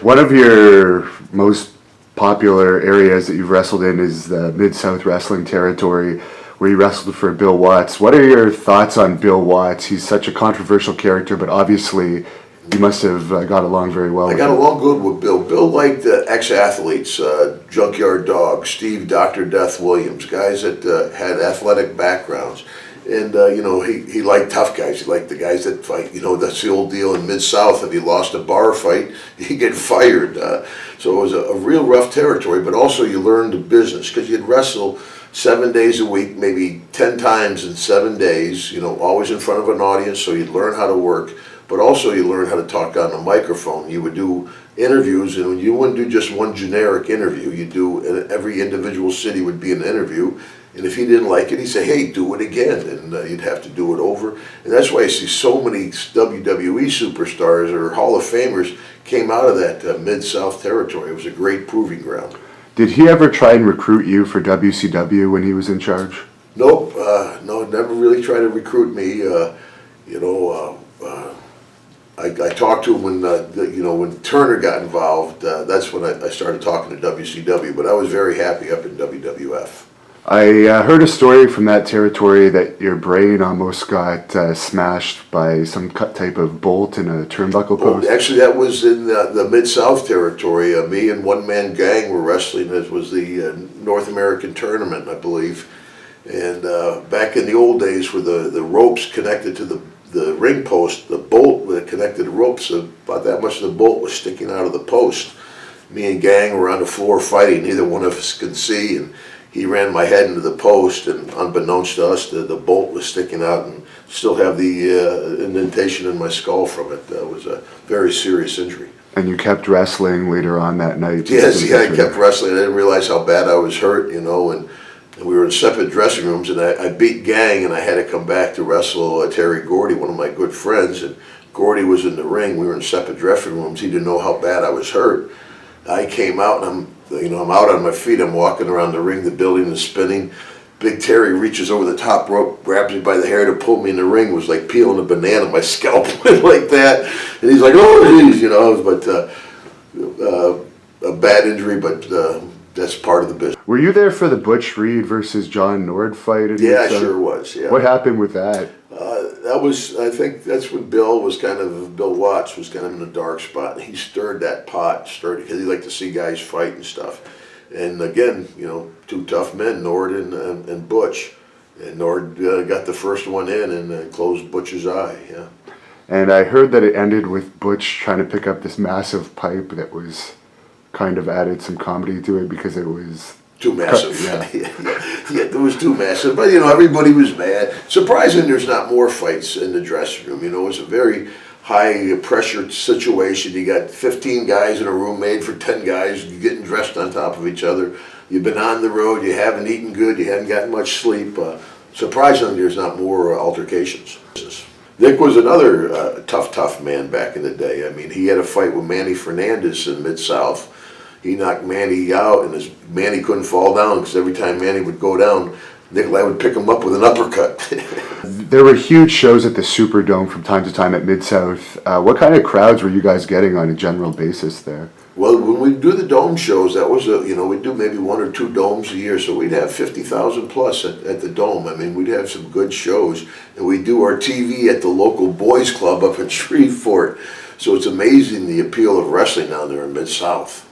One of your most popular areas that you've wrestled in is the Mid-South wrestling territory, where you wrestled for Bill Watts. What are your thoughts on Bill Watts? He's such a controversial character, but obviously you must have got along very well with him. I got along good with Bill. Bill liked ex-athletes, Junkyard Dog, Steve Dr. Death Williams, guys that had athletic backgrounds. And, he liked tough guys. He liked the guys that fight. That's the old deal in Mid-South. If you lost a bar fight, you get fired. So it was a real rough territory, but also you learned the business because you'd wrestle 7 days a week, maybe 10 times in 7 days, always in front of an audience, so you'd learn how to work. But also you learn how to talk on the microphone. You would do interviews, and you wouldn't do just one generic interview. You do, every individual city would be an interview. And if he didn't like it, he'd say, hey, do it again. And you'd have to do it over. And that's why I see so many WWE superstars or Hall of Famers came out of that Mid-South territory. It was a great proving ground. Did he ever try and recruit you for WCW when he was in charge? Nope. No, never really tried to recruit me. I talked to him when Turner got involved. That's when I started talking to WCW. But I was very happy up in WWF. I heard a story from that territory that your brain almost got smashed by some type of bolt in a turnbuckle post. Actually, that was in the Mid-South territory. Me and One Man Gang were wrestling. This was the North American tournament, I believe. And back in the old days where the ropes connected to the ring post, the bolt that connected the ropes, about that much of the bolt was sticking out of the post. Me and Gang were on the floor fighting. Neither one of us could see. And he ran my head into the post, and unbeknownst to us, the bolt was sticking out, and still have the indentation in my skull from it. That was a very serious injury. And you kept wrestling later on that night? Yes, I kept wrestling. I didn't realize how bad I was hurt, and we were in separate dressing rooms, and I beat Gang, and I had to come back to wrestle Terry Gordy, one of my good friends, and Gordy was in the ring. We were in separate dressing rooms. He didn't know how bad I was hurt. I came out, and I'm out on my feet. I'm walking around the ring. The building is spinning. Big Terry reaches over the top rope, grabs me by the hair to pull me in the ring. It was like peeling a banana. My scalp went like that. And he's like, oh, geez, but a bad injury, but that's part of the business. Were you there for the Butch Reed versus John Nord fight? Yeah, I sure was, yeah. What happened with that? I think that's when Bill Watts was kind of in a dark spot. And he stirred that pot, because he liked to see guys fight and stuff. And again, two tough men, Nord and Butch. And Nord got the first one in and closed Butch's eye, yeah. And I heard that it ended with Butch trying to pick up this massive pipe that was kind of added some comedy to it because it was too massive. Yeah, it was too massive. But everybody was mad. Surprising, there's not more fights in the dressing room. It's a very high pressure situation. You got 15 guys in a room made for 10 guys getting dressed on top of each other. You've been on the road. You haven't eaten good. You haven't gotten much sleep. Surprisingly, there's not more altercations. Nick was another tough man back in the day. I mean, he had a fight with Manny Fernandez in Mid-South. He knocked Manny out, and Manny couldn't fall down because every time Manny would go down, Nikolai would pick him up with an uppercut. There were huge shows at the Superdome from time to time at Mid-South. What kind of crowds were you guys getting on a general basis there? Well, when we do the dome shows, that was we'd do maybe 1 or 2 domes a year, so we'd have 50,000 plus at the dome. I mean, we'd have some good shows, and we'd do our TV at the local boys club up in Shreveport. So it's amazing the appeal of wrestling down there in Mid-South.